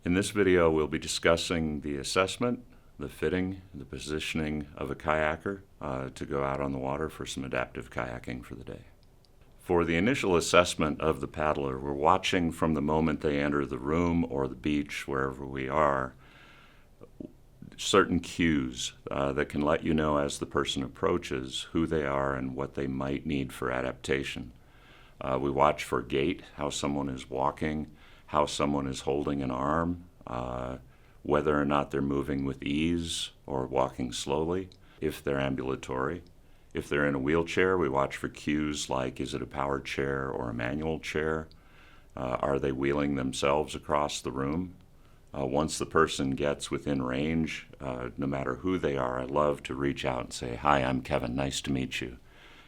In this video, we'll be discussing the assessment, the fitting, the positioning of a kayaker to go out on the water for some adaptive kayaking for the day. For the initial assessment of the paddler, we're watching from the moment they enter the room or the beach, wherever we are, certain cues that can let you know as the person approaches who they are and what they might need for adaptation. We watch for gait, how someone is walking, how someone is holding an arm, whether or not they're moving with ease or walking slowly, if they're ambulatory. If they're in a wheelchair, we watch for cues like, is it a powered chair or a manual chair? Are they wheeling themselves across the room? Once the person gets within range, no matter who they are, I love to reach out and say, "Hi, I'm Kevin, nice to meet you."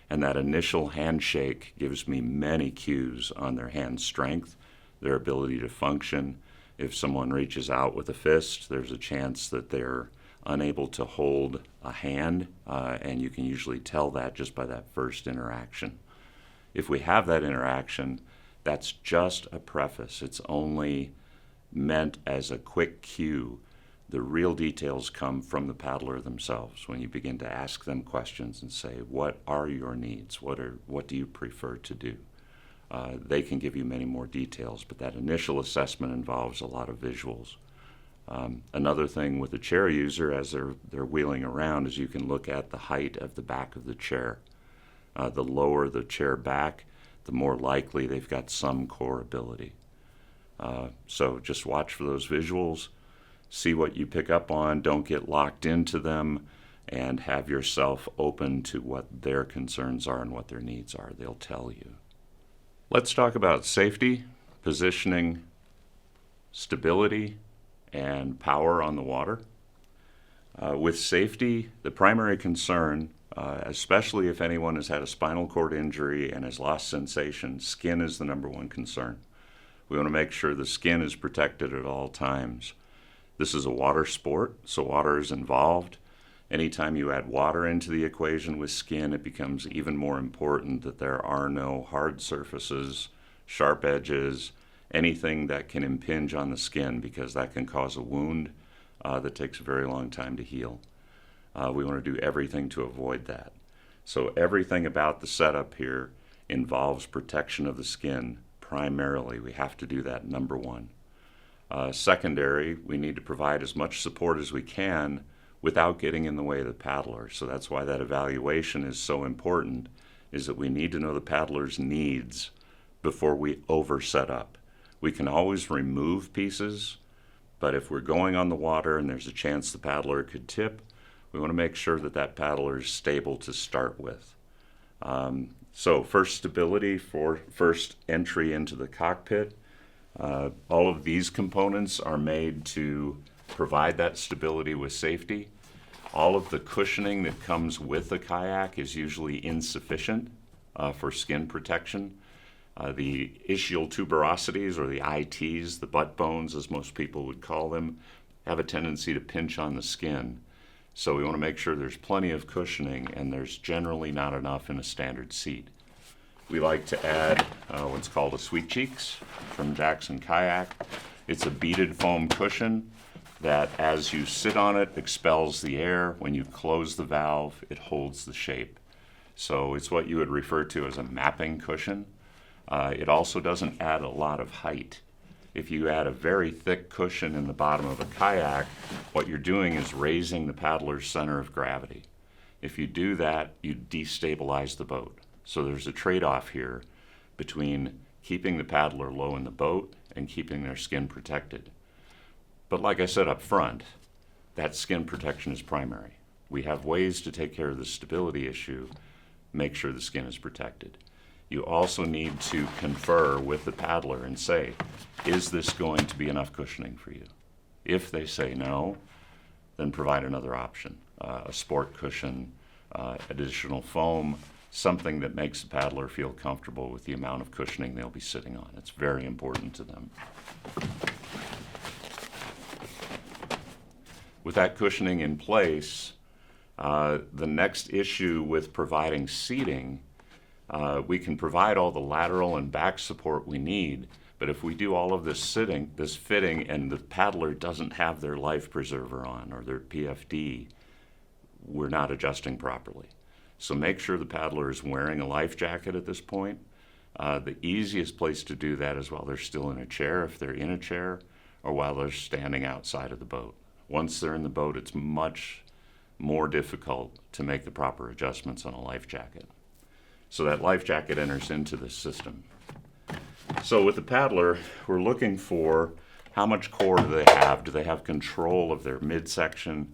And that initial handshake gives me many cues on their hand strength, their ability to function. If someone reaches out with a fist, there's a chance that they're unable to hold a hand, and you can usually tell that just by that first interaction. If we have that interaction, that's just a preface. It's only meant as a quick cue. The real details come from the paddler themselves when you begin to ask them questions and say, what are your needs? What do you prefer to do? They can give you many more details, but that initial assessment involves a lot of visuals. Another thing with a chair user as they're wheeling around is you can look at the height of the back of the chair. The lower the chair back, the more likely they've got some core ability. So just watch for those visuals, see what you pick up on, don't get locked into them, and have yourself open to what their concerns are and what their needs are. They'll tell you. Let's talk about safety, positioning, stability, and power on the water. With safety, the primary concern, especially if anyone has had a spinal cord injury and has lost sensation, skin is the number one concern. We want to make sure the skin is protected at all times. This is a water sport, so water is involved. Anytime you add water into the equation with skin, it becomes even more important that there are no hard surfaces, sharp edges, anything that can impinge on the skin, because that can cause a wound that takes a very long time to heal. We want to do everything to avoid that. So everything about the setup here involves protection of the skin. Primarily, we have to do that, number one. Secondary, we need to provide as much support as we can without getting in the way of the paddler. So that's why that evaluation is so important, is that we need to know the paddler's needs before we overset up. We can always remove pieces, but if we're going on the water and there's a chance the paddler could tip, we want to make sure that that paddler is stable to start with. So first, stability for first entry into the cockpit. All of these components are made to provide that stability with safety. All of the cushioning that comes with the kayak is usually insufficient for skin protection. The ischial tuberosities, or the ITs, the butt bones as most people would call them, have a tendency to pinch on the skin. So we want to make sure there's plenty of cushioning, and there's generally not enough in a standard seat. We like to add what's called a Sweet Cheeks from Jackson Kayak. It's a beaded foam cushion that, as you sit on it, expels the air. When you close the valve, it holds the shape. So it's what you would refer to as a mapping cushion. It also doesn't add a lot of height. If you add a very thick cushion in the bottom of a kayak, what you're doing is raising the paddler's center of gravity. If you do that, you destabilize the boat. So there's a trade-off here between keeping the paddler low in the boat and keeping their skin protected. But like I said up front, that skin protection is primary. We have ways to take care of the stability issue, make sure the skin is protected. You also need to confer with the paddler and say, is this going to be enough cushioning for you? If they say no, then provide another option, a sport cushion, additional foam, something that makes the paddler feel comfortable with the amount of cushioning they'll be sitting on. It's very important to them. With that cushioning in place, the next issue with providing seating, we can provide all the lateral and back support we need, But if we do all of this fitting, and the paddler doesn't have their life preserver on or their PFD, we're not adjusting properly. So make sure the paddler is wearing a life jacket at this point. The easiest place to do that is while they're still in a chair, if they're in a chair, or while they're standing outside of the boat. Once they're in the boat, it's much more difficult to make the proper adjustments on a life jacket. So that life jacket enters into the system. So with the paddler, we're looking for how much core do they have? Do they have control of their midsection?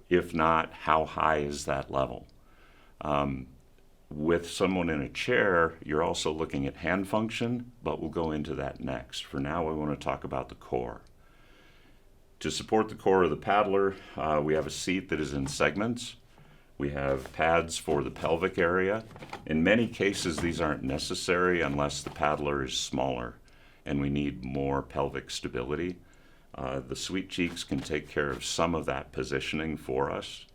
If not, how high is that level? With someone in a chair, you're also looking at hand function, but we'll go into that next. For now, we want to talk about the core. To support the core of the paddler, we have a seat that is in segments. We have pads for the pelvic area. In many cases, these aren't necessary unless the paddler is smaller and we need more pelvic stability. The sweet cheeks can take care of some of that positioning for us.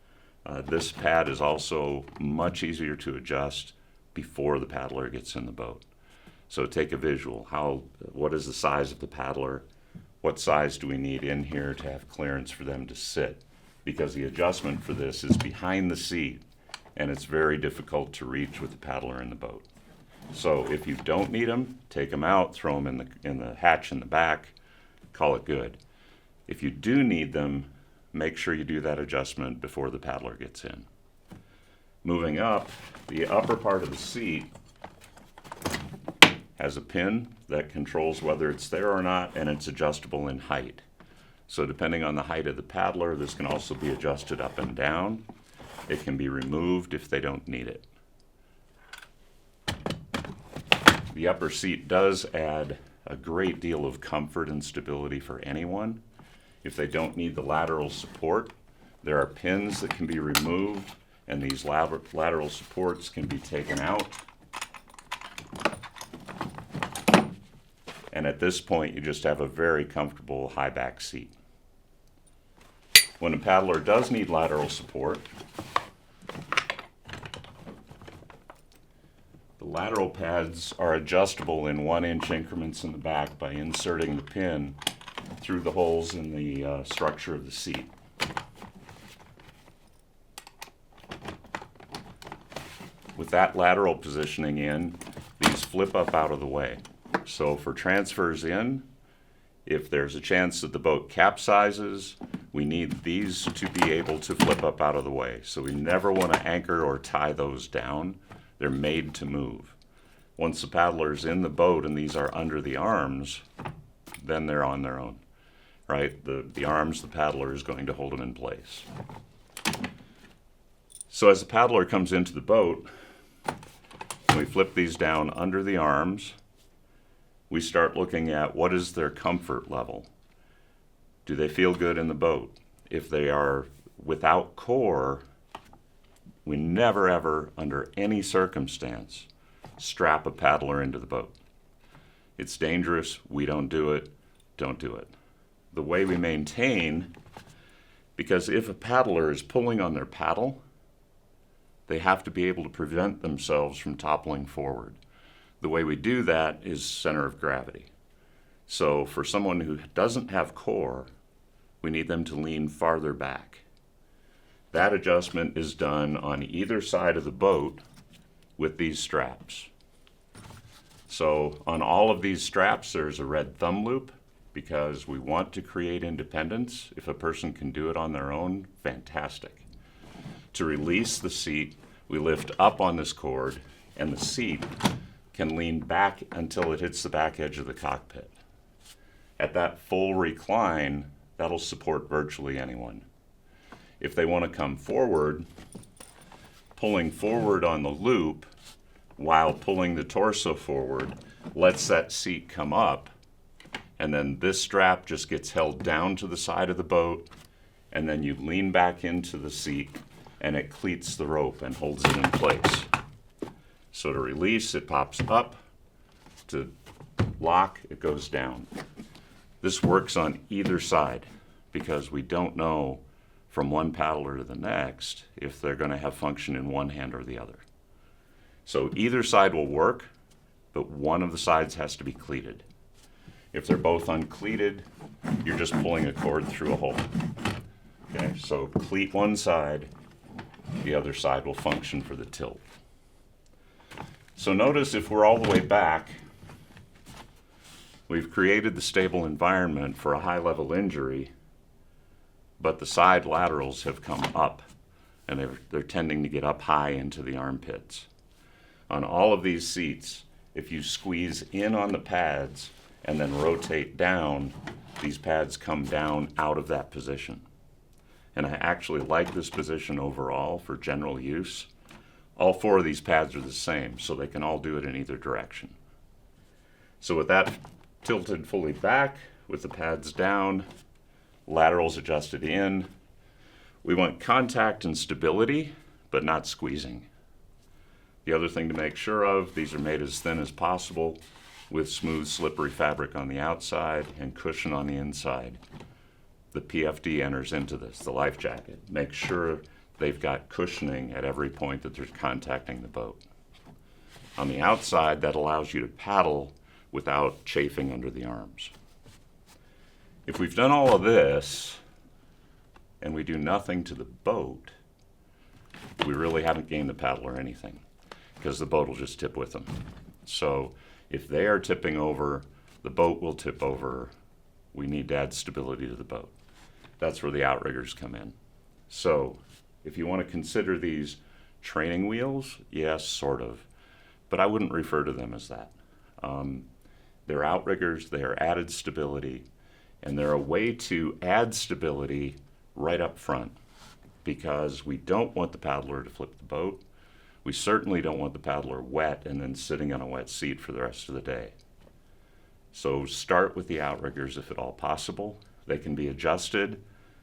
This pad is also much easier to adjust before the paddler gets in the boat. So take a visual. What is the size of the paddler? What size do we need in here to have clearance for them to sit? Because the adjustment for this is behind the seat, and it's very difficult to reach with the paddler in the boat. So if you don't need them, take them out, throw them in the hatch in the back, call it good. If you do need them, make sure you do that adjustment before the paddler gets in. Moving up, the upper part of the seat has a pin that controls whether it's there or not, and it's adjustable in height. So depending on the height of the paddler, this can also be adjusted up and down. It can be removed if they don't need it. The upper seat does add a great deal of comfort and stability for anyone. If they don't need the lateral support, there are pins that can be removed, and these lateral supports can be taken out. And at this point, you just have a very comfortable high back seat. When a paddler does need lateral support, the lateral pads are adjustable in 1-inch increments in the back by inserting the pin through the holes in the structure of the seat. With that lateral positioning in, these flip up out of the way. So for transfers in, if there's a chance that the boat capsizes, we need these to be able to flip up out of the way. So we never want to anchor or tie those down. They're made to move. Once the paddler's in the boat and these are under the arms, then they're on their own, right? The arms, the paddler is going to hold them in place. So as the paddler comes into the boat, we flip these down under the arms. We start looking at what is their comfort level. Do they feel good in the boat? If they are without core, we never ever, under any circumstance, strap a paddler into the boat. It's dangerous. We don't do it. Don't do it. The way we maintain, because if a paddler is pulling on their paddle, they have to be able to prevent themselves from toppling forward. The way we do that is center of gravity. So for someone who doesn't have core, we need them to lean farther back. That adjustment is done on either side of the boat with these straps. So on all of these straps, there's a red thumb loop because we want to create independence. If a person can do it on their own, fantastic. To release the seat, we lift up on this cord, and the seat can lean back until it hits the back edge of the cockpit. At that full recline, that'll support virtually anyone. If they want to come forward, pulling forward on the loop while pulling the torso forward lets that seat come up, and then this strap just gets held down to the side of the boat, and then you lean back into the seat and it cleats the rope and holds it in place. So to release, it pops up. To lock, it goes down. This works on either side because we don't know from one paddler to the next if they're going to have function in one hand or the other. So either side will work, but one of the sides has to be cleated. If they're both uncleated, you're just pulling a cord through a hole. Okay, so cleat one side, the other side will function for the tilt. So notice if we're all the way back, we've created the stable environment for a high-level injury, but the side laterals have come up, and they're tending to get up high into the armpits. On all of these seats, if you squeeze in on the pads and then rotate down, these pads come down out of that position. And I actually like this position overall for general use. All four of these pads are the same, so they can all do it in either direction. So with that tilted fully back, with the pads down, laterals adjusted in, we want contact and stability, but not squeezing. The other thing to make sure of, these are made as thin as possible with smooth, slippery fabric on the outside and cushion on the inside. The PFD enters into this, the life jacket. Make sure they've got cushioning at every point that they're contacting the boat. On the outside, that allows you to paddle without chafing under the arms. If we've done all of this and we do nothing to the boat, we really haven't gained the paddle or anything, because the boat will just tip with them. So if they are tipping over, the boat will tip over. We need to add stability to the boat. That's where the outriggers come in. So if you want to consider these training wheels, yes, sort of, but I wouldn't refer to them as that. They're outriggers, they are added stability, and they're a way to add stability right up front, because we don't want the paddler to flip the boat. We certainly don't want the paddler wet and then sitting on a wet seat for the rest of the day. So start with the outriggers if at all possible. They can be adjusted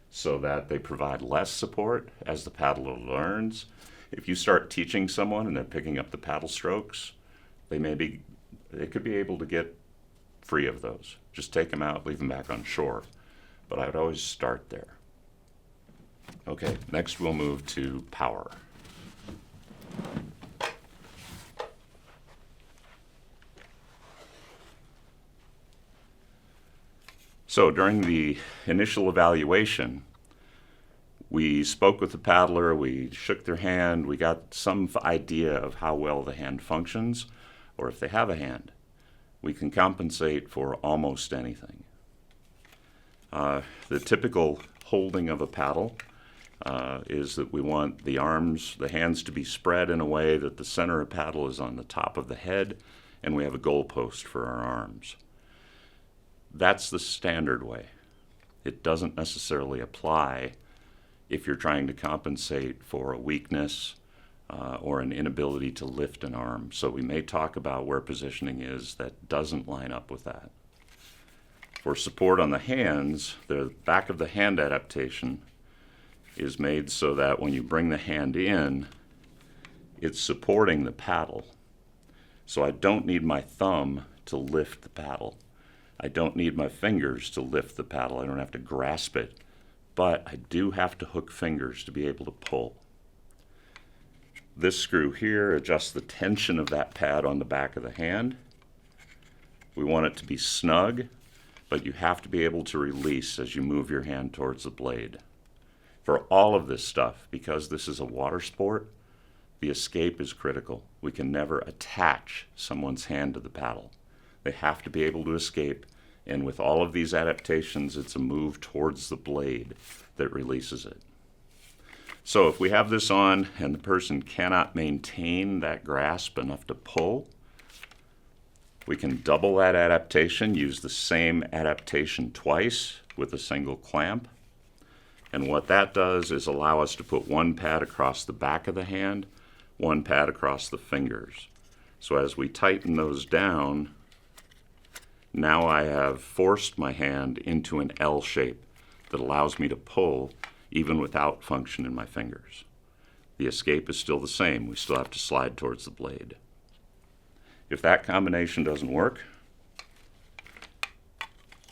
so that they provide less support as the paddler learns. If you start teaching someone and they're picking up the paddle strokes, they could be able to get free of those. Just take them out, leave them back on shore. But I would always start there. Okay, next we'll move to power. So during the initial evaluation, we spoke with the paddler, we shook their hand, we got some idea of how well the hand functions, or if they have a hand. We can compensate for almost anything. The typical holding of a paddle is that we want the arms, the hands to be spread in a way that the center of paddle is on the top of the head, and we have a goalpost for our arms. That's the standard way. It doesn't necessarily apply if you're trying to compensate for a weakness or an inability to lift an arm. So we may talk about where positioning is that doesn't line up with that. For support on the hands, the back of the hand adaptation is made so that when you bring the hand in, it's supporting the paddle. So I don't need my thumb to lift the paddle. I don't need my fingers to lift the paddle. I don't have to grasp it, but I do have to hook fingers to be able to pull. This screw here adjusts the tension of that pad on the back of the hand. We want it to be snug, but you have to be able to release as you move your hand towards the blade. For all of this stuff, because this is a water sport, the escape is critical. We can never attach someone's hand to the paddle. They have to be able to escape, and with all of these adaptations, it's a move towards the blade that releases it. So if we have this on and the person cannot maintain that grasp enough to pull, we can double that adaptation, use the same adaptation twice with a single clamp. And what that does is allow us to put one pad across the back of the hand, one pad across the fingers. So as we tighten those down, now I have forced my hand into an L shape that allows me to pull even without function in my fingers. The escape is still the same. We still have to slide towards the blade. If that combination doesn't work,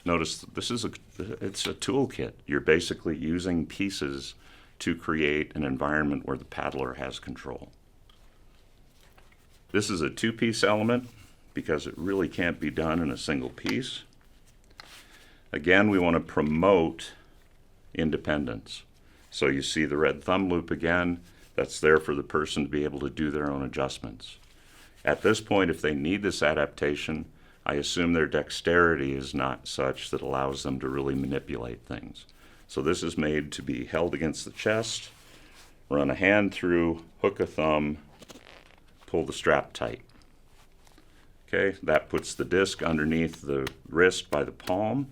notice it's a toolkit. You're basically using pieces to create an environment where the paddler has control. This is a two-piece element because it really can't be done in a single piece. Again, we want to promote independence. So you see the red thumb loop again. That's there for the person to be able to do their own adjustments. At this point, if they need this adaptation, I assume their dexterity is not such that allows them to really manipulate things. So this is made to be held against the chest, run a hand through, hook a thumb, pull the strap tight. Okay, that puts the disc underneath the wrist by the palm.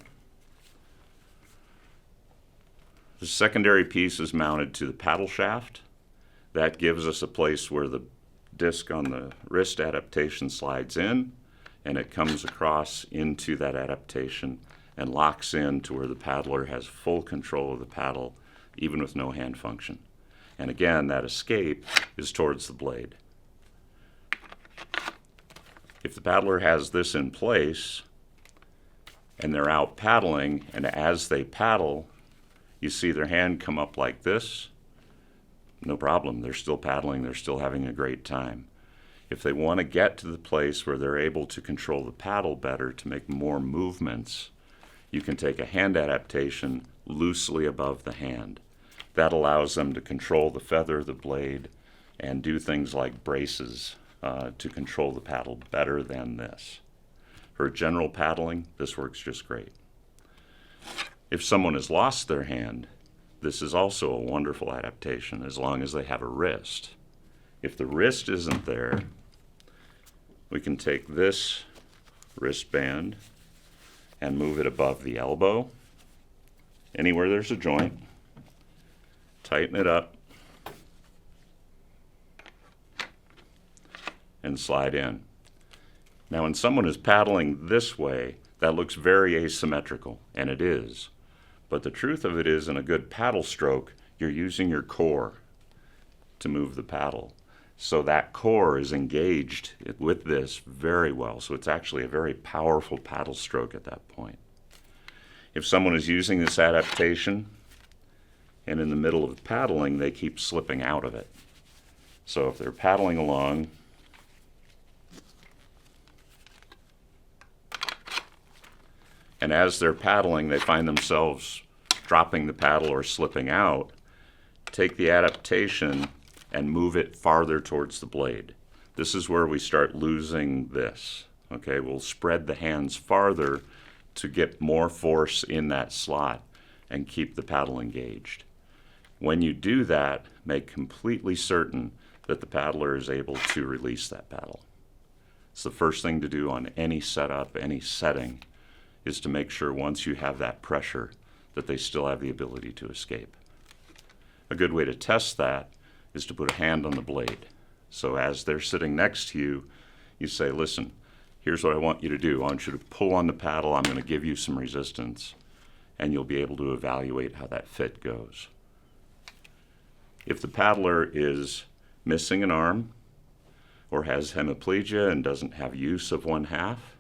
The secondary piece is mounted to the paddle shaft. That gives us a place where the disc on the wrist adaptation slides in, and it comes across into that adaptation and locks in to where the paddler has full control of the paddle, even with no hand function. And again, that escape is towards the blade. If the paddler has this in place and they're out paddling, and as they paddle, you see their hand come up like this, no problem. They're still paddling. They're still having a great time. If they want to get to the place where they're able to control the paddle better to make more movements, you can take a hand adaptation loosely above the hand. That allows them to control the feather of the blade and do things like braces to control the paddle better than this. For general paddling, this works just great. If someone has lost their hand, this is also a wonderful adaptation as long as they have a wrist. If the wrist isn't there, we can take this wristband and move it above the elbow, anywhere there's a joint, tighten it up, and slide in. Now, when someone is paddling this way, that looks very asymmetrical, and it is. But the truth of it is, in a good paddle stroke, you're using your core to move the paddle. So that core is engaged with this very well. So it's actually a very powerful paddle stroke at that point. If someone is using this adaptation and in the middle of paddling, they keep slipping out of it. So if they're paddling along, and as they're paddling, they find themselves dropping the paddle or slipping out, take the adaptation and move it farther towards the blade. This is where we start losing this. Okay, we'll spread the hands farther to get more force in that slot and keep the paddle engaged. When you do that, make completely certain that the paddler is able to release that paddle. It's the first thing to do on any setup, any setting, is to make sure once you have that pressure that they still have the ability to escape. A good way to test that is to put a hand on the blade. So as they're sitting next to you, you say, listen, here's what I want you to do. I want you to pull on the paddle. I'm going to give you some resistance, and you'll be able to evaluate how that fit goes. If the paddler is missing an arm or has hemiplegia and doesn't have use of one half,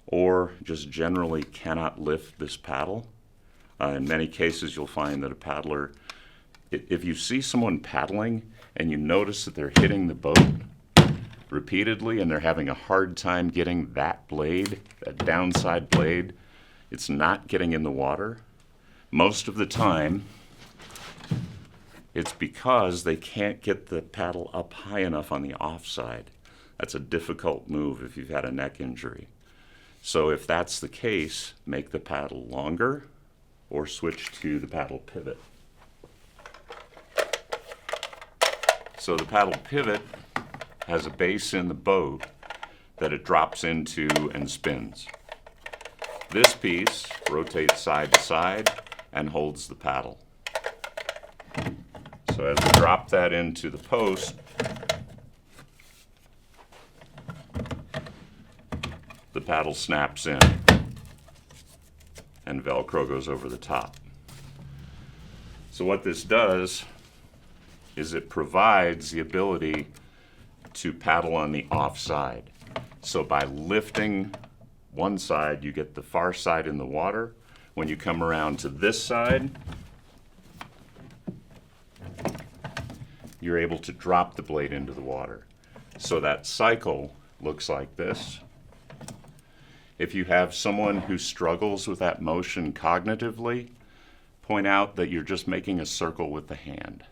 or just generally cannot lift this paddle, in many cases you'll find that a paddler, if you see someone paddling and you notice that they're hitting the boat repeatedly and they're having a hard time getting that blade, that downside blade, it's not getting in the water, most of the time it's because they can't get the paddle up high enough on the offside. That's a difficult move if you've had a neck injury. So if that's the case, make the paddle longer or switch to the paddle pivot. So the paddle pivot has a base in the boat that it drops into and spins. This piece rotates side to side and holds the paddle. So as we drop that into the post, the paddle snaps in and Velcro goes over the top. So what this does is it provides the ability to paddle on the offside. So by lifting one side, you get the far side in the water. When you come around to this side, you're able to drop the blade into the water. So that cycle looks like this. If you have someone who struggles with that motion cognitively, point out that you're just making a circle with the hand.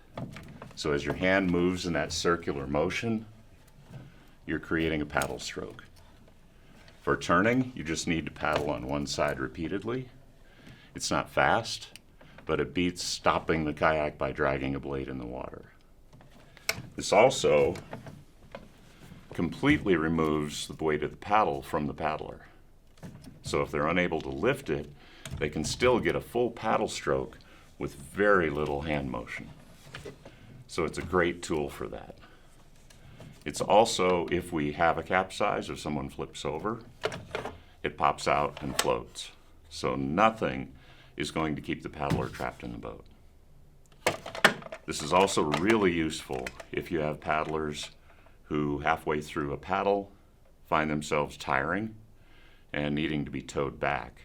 So as your hand moves in that circular motion, you're creating a paddle stroke. For turning, you just need to paddle on one side repeatedly. It's not fast, but it beats stopping the kayak by dragging a blade in the water. This also completely removes the weight of the paddle from the paddler. So if they're unable to lift it, they can still get a full paddle stroke with very little hand motion. So it's a great tool for that. It's also, if we have a capsize or someone flips over, it pops out and floats. So nothing is going to keep the paddler trapped in the boat. This is also really useful if you have paddlers who halfway through a paddle find themselves tiring and needing to be towed back.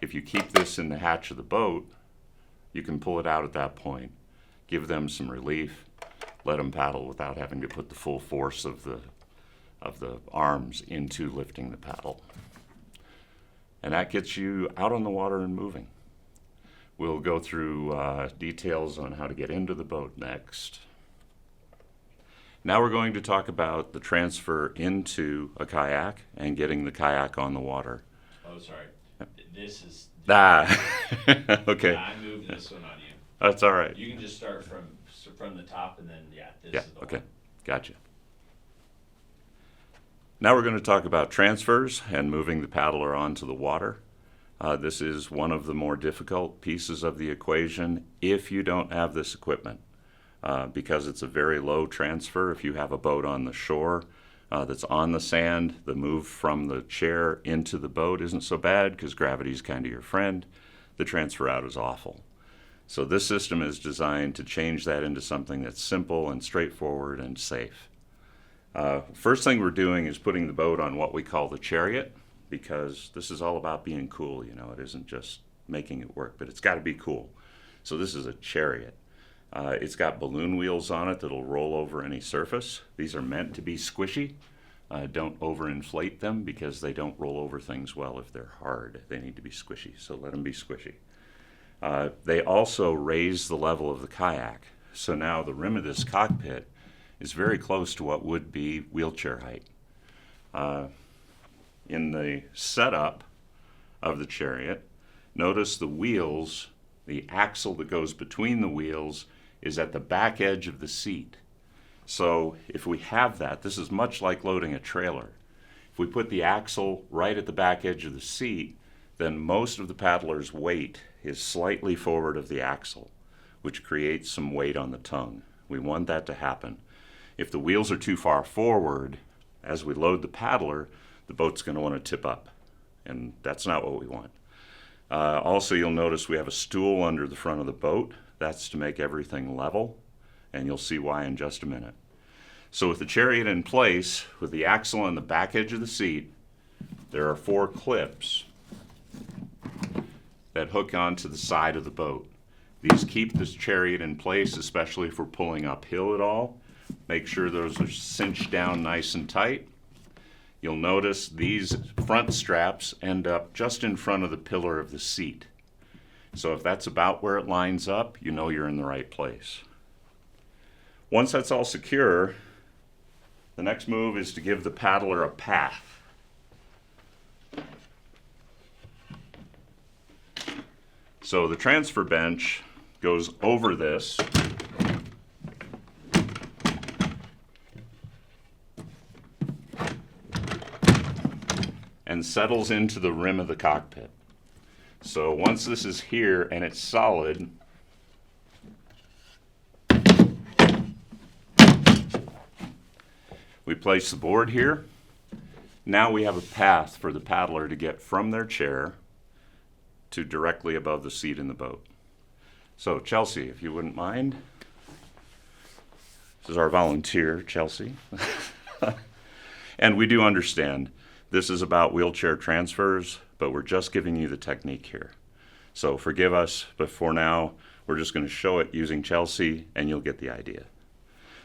If you keep this in the hatch of the boat, you can pull it out at that point, give them some relief, let them paddle without having to put the full force of the arms into lifting the paddle. And that gets you out on the water and moving. We'll go through details on how to get into the boat next. Now we're going to talk about the transfer into a kayak and getting the kayak on the water. Oh, sorry. This is... Okay. I moved this one on you. That's all right. You can just start from the top and then, this is the okay. one. Gotcha. Now we're going to talk about transfers and moving the paddler onto the water. This is one of the more difficult pieces of the equation if you don't have this equipment. Because it's a very low transfer. If you have a boat on the shore that's on the sand, the move from the chair into the boat isn't so bad because gravity is kind of your friend. The transfer out is awful. So this system is designed to change that into something that's simple and straightforward and safe. First thing we're doing is putting the boat on what we call the chariot, because this is all about being cool. You know, it isn't just making it work, but it's got to be cool. So this is a chariot. It's got balloon wheels on it that'll roll over any surface. These are meant to be squishy. Don't overinflate them because they don't roll over things well if they're hard. They need to be squishy, so let them be squishy. They also raise the level of the kayak. So now the rim of this cockpit is very close to what would be wheelchair height. In the setup of the chariot, notice the wheels, the axle that goes between the wheels is at the back edge of the seat. So if we have that, this is much like loading a trailer. If we put the axle right at the back edge of the seat, then most of the paddler's weight is slightly forward of the axle, which creates some weight on the tongue. We want that to happen. If the wheels are too far forward, as we load the paddler, the boat's going to want to tip up, and that's not what we want. Also, you'll notice we have a stool under the front of the boat. That's to make everything level, and you'll see why in just a minute. So with the chariot in place, with the axle on the back edge of the seat, there are 4 clips that hook onto the side of the boat. These keep this chariot in place, especially if we're pulling uphill at all. Make sure those are cinched down nice and tight. You'll notice these front straps end up just in front of the pillar of the seat. So if that's about where it lines up, you know you're in the right place. Once that's all secure, the next move is to give the paddler a path. So the transfer bench goes over this. And settles into the rim of the cockpit. So once this is here and it's solid, we place the board here. Now we have a path for the paddler to get from their chair to directly above the seat in the boat. So Chelsea, if you wouldn't mind. This is our volunteer, Chelsea. And we do understand this is about wheelchair transfers, but we're just giving you the technique here. So forgive us, but for now, we're just going to show it using Chelsea, and you'll get the idea.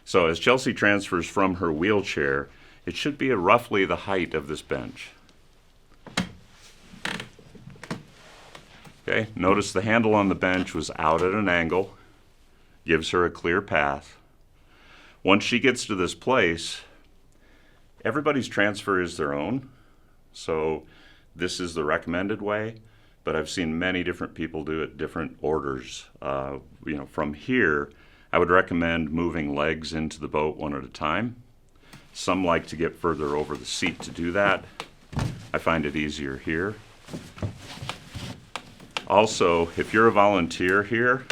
So as Chelsea transfers from her wheelchair, it should be roughly the height of this bench. Okay, notice the handle on the bench was out at an angle, gives her a clear path. Once she gets to this place, everybody's transfer is their own, so this is the recommended way, but I've seen many different people do it different orders. From here, I would recommend moving legs into the boat one at a time. Some like to get further over the seat to do that. I find it easier here. Also, if you're a volunteer here,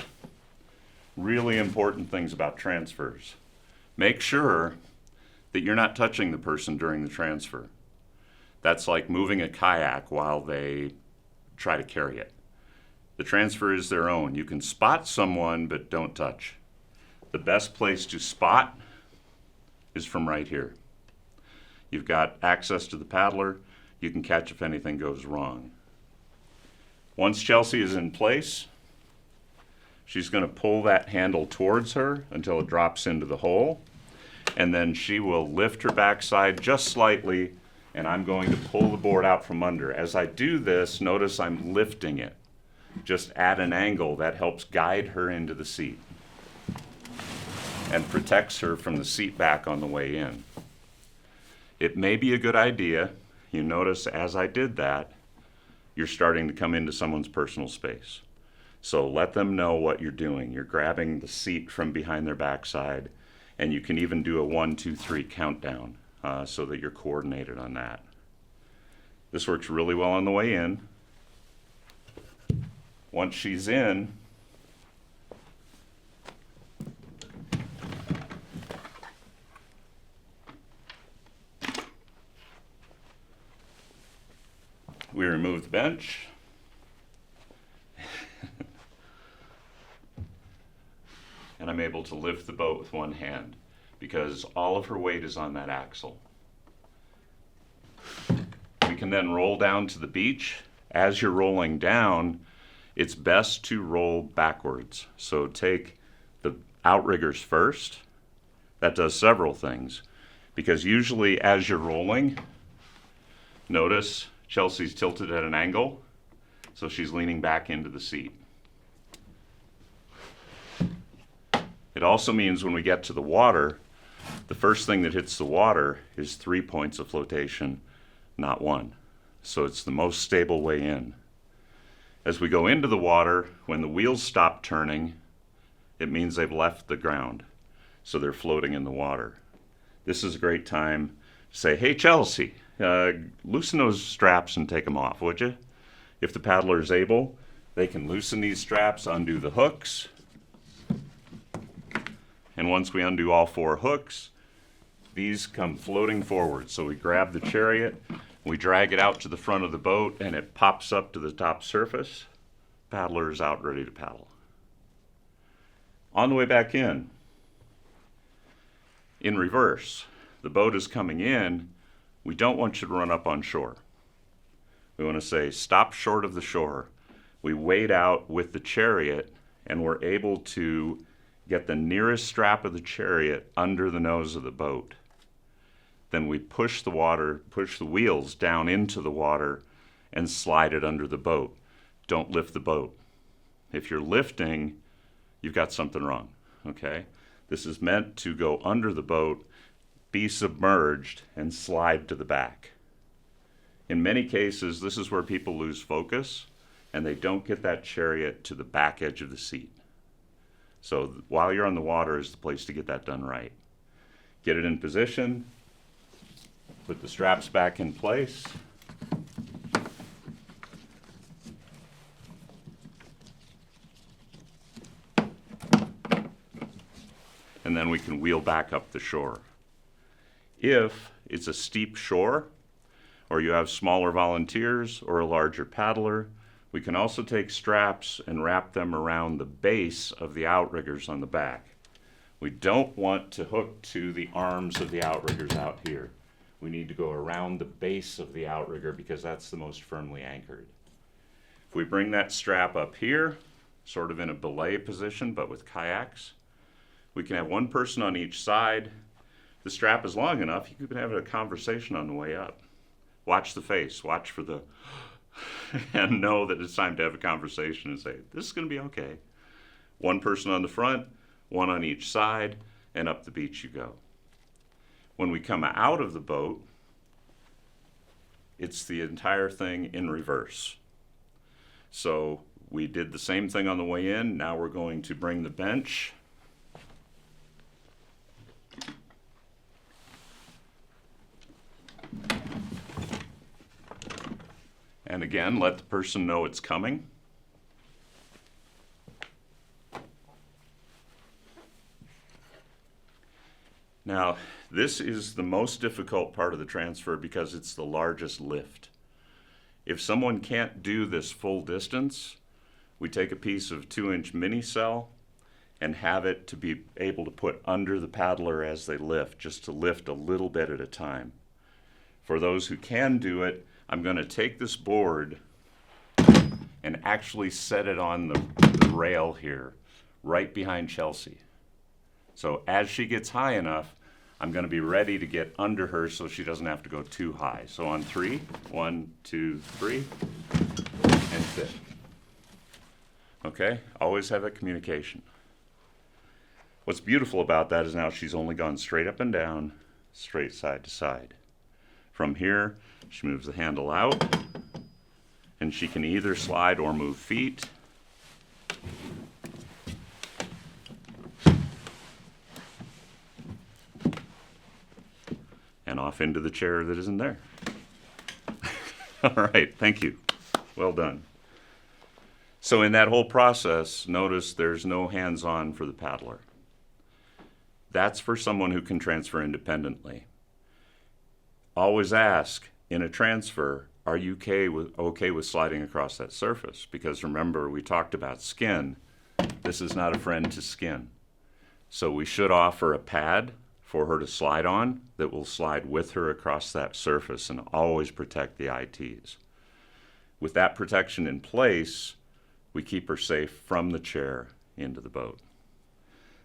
really important things about transfers. Make sure that you're not touching the person during the transfer. That's like moving a kayak while they try to carry it. The transfer is their own. You can spot someone, but don't touch. The best place to spot is from right here. You've got access to the paddler. You can catch if anything goes wrong. Once Chelsea is in place, she's going to pull that handle towards her until it drops into the hole, and then she will lift her backside just slightly, and I'm going to pull the board out from under. As I do this, notice I'm lifting it. Just at an angle that helps guide her into the seat and protects her from the seat back on the way in. It may be a good idea. You notice as I did that, you're starting to come into someone's personal space. So let them know what you're doing. You're grabbing the seat from behind their backside, and you can even do a 1, 2, 3 countdown so that you're coordinated on that. This works really well on the way in. Once she's in, we remove the bench. And I'm able to lift the boat with one hand because all of her weight is on that axle. We can then roll down to the beach. As you're rolling down, it's best to roll backwards. So take the outriggers first. That does several things because usually as you're rolling, notice Chelsea's tilted at an angle, so she's leaning back into the seat. It also means when we get to the water, the first thing that hits the water is 3 points of flotation, not 1. So it's the most stable way in. As we go into the water, when the wheels stop turning, it means they've left the ground. So they're floating in the water. This is a great time to say, hey, Chelsea, loosen those straps and take them off, would you? If the paddler is able, they can loosen these straps, undo the hooks. And once we undo all 4 hooks, these come floating forward. So we grab the chariot, we drag it out to the front of the boat, and it pops up to the top surface. Paddler is out ready to paddle. On the way back in reverse, the boat is coming in. We don't want you to run up on shore. We want to say, stop short of the shore. We wade out with the chariot, and we're able to get the nearest strap of the chariot under the nose of the boat. Then we push the wheels down into the water and slide it under the boat. Don't lift the boat. If you're lifting, you've got something wrong, okay? This is meant to go under the boat, be submerged, and slide to the back. In many cases, this is where people lose focus, and they don't get that chariot to the back edge of the seat. So while you're on the water is the place to get that done right. Get it in position, put the straps back in place. And then we can wheel back up the shore. If it's a steep shore, or you have smaller volunteers or a larger paddler, we can also take straps and wrap them around the base of the outriggers on the back. We don't want to hook to the arms of the outriggers out here. We need to go around the base of the outrigger because that's the most firmly anchored. If we bring that strap up here, sort of in a belay position, but with kayaks, we can have one person on each side. The strap is long enough, you can have a conversation on the way up. Watch the face, watch for the and know that it's time to have a conversation and say, this is going to be okay. One person on the front, one on each side, and up the beach you go. When we come out of the boat, it's the entire thing in reverse. So we did the same thing on the way in. Now we're going to bring the bench and again, let the person know it's coming. Now, this is the most difficult part of the transfer because it's the largest lift. If someone can't do this full distance, we take a piece of 2-inch mini cell and have it to be able to put under the paddler as they lift, just to lift a little bit at a time. For those who can do it, I'm going to take this board and actually set it on the rail here, right behind Chelsea. So as she gets high enough, I'm going to be ready to get under her so she doesn't have to go too high. So on 3, 1, 2, 3, and sit. Okay, always have that communication. What's beautiful about that is now she's only gone straight up and down, straight side to side. From here, she moves the handle out, and she can either slide or move feet. And off into the chair that isn't there. All right, thank you. Well done. So in that whole process, notice there's no hands-on for the paddler. That's for someone who can transfer independently. Always ask, in a transfer, are you okay with sliding across that surface? Because remember, we talked about skin. This is not a friend to skin. So we should offer a pad for her to slide on that will slide with her across that surface and always protect the ITs. With that protection in place, we keep her safe from the chair into the boat.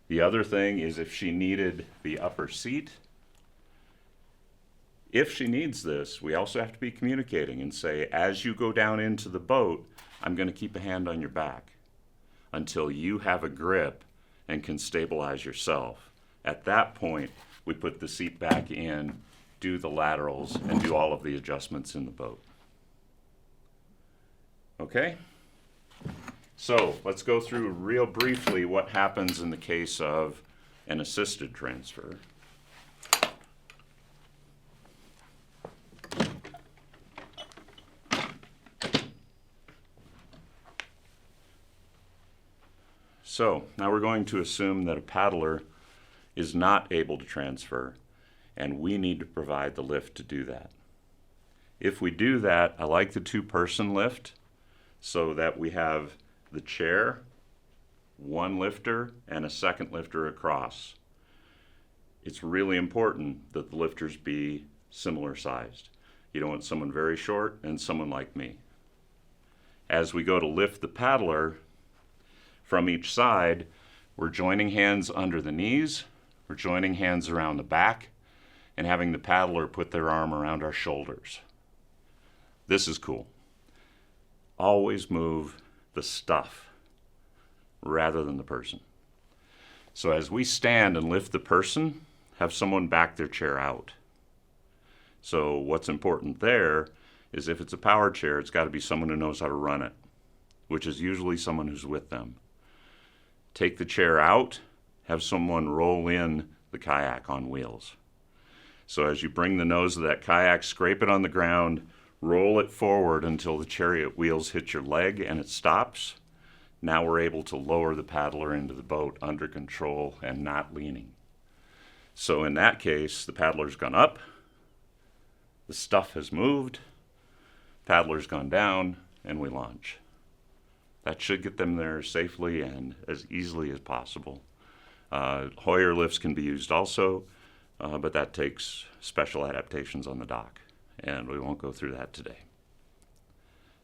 The other thing is if she needed the upper seat, if she needs this, we also have to be communicating and say, as you go down into the boat, I'm going to keep a hand on your back until you have a grip and can stabilize yourself. At that point, we put the seat back in, do the laterals, and do all of the adjustments in the boat. Okay? So let's go through real briefly what happens in the case of an assisted transfer. So now we're going to assume that a paddler is not able to transfer, and we need to provide the lift to do that. If we do that, I like the 2-person lift so that we have the chair, one lifter, and a second lifter across. It's really important that the lifters be similar sized. You don't want someone very short and someone like me. As we go to lift the paddler from each side, we're joining hands under the knees, we're joining hands around the back, and having the paddler put their arm around our shoulders. This is cool. Always move the stuff rather than the person. So as we stand and lift the person, have someone back their chair out. So what's important there is if it's a power chair, it's got to be someone who knows how to run it, which is usually someone who's with them. Take the chair out, have someone roll in the kayak on wheels. So as you bring the nose of that kayak, scrape it on the ground, roll it forward until the chariot wheels hit your leg and it stops. Now we're able to lower the paddler into the boat under control and not leaning. So in that case, the paddler's gone up, the stuff has moved, paddler's gone down, and we launch. That should get them there safely and as easily as possible. Hoyer lifts can be used also, but that takes special adaptations on the dock, and we won't go through that today.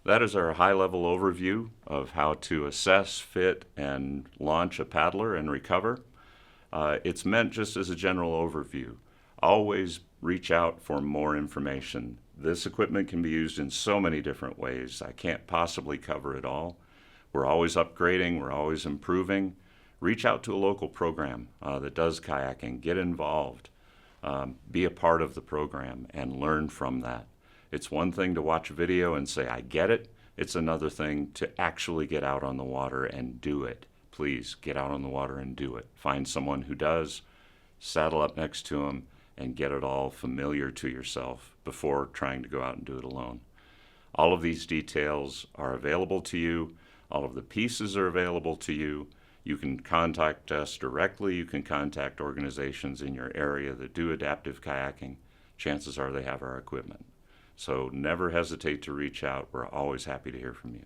That is our high-level overview of how to assess, fit, and launch a paddler and recover. It's meant just as a general overview. Always reach out for more information. This equipment can be used in so many different ways. I can't possibly cover it all. We're always upgrading, we're always improving. Reach out to a local program that does kayaking. Get involved. Be a part of the program and learn from that. It's one thing to watch a video and say, I get it. It's another thing to actually get out on the water and do it. Please get out on the water and do it. Find someone who does, saddle up next to them, and get it all familiar to yourself before trying to go out and do it alone. All of these details are available to you. All of the pieces are available to you. You can contact us directly. You can contact organizations in your area that do adaptive kayaking. Chances are they have our equipment. So never hesitate to reach out. We're always happy to hear from you.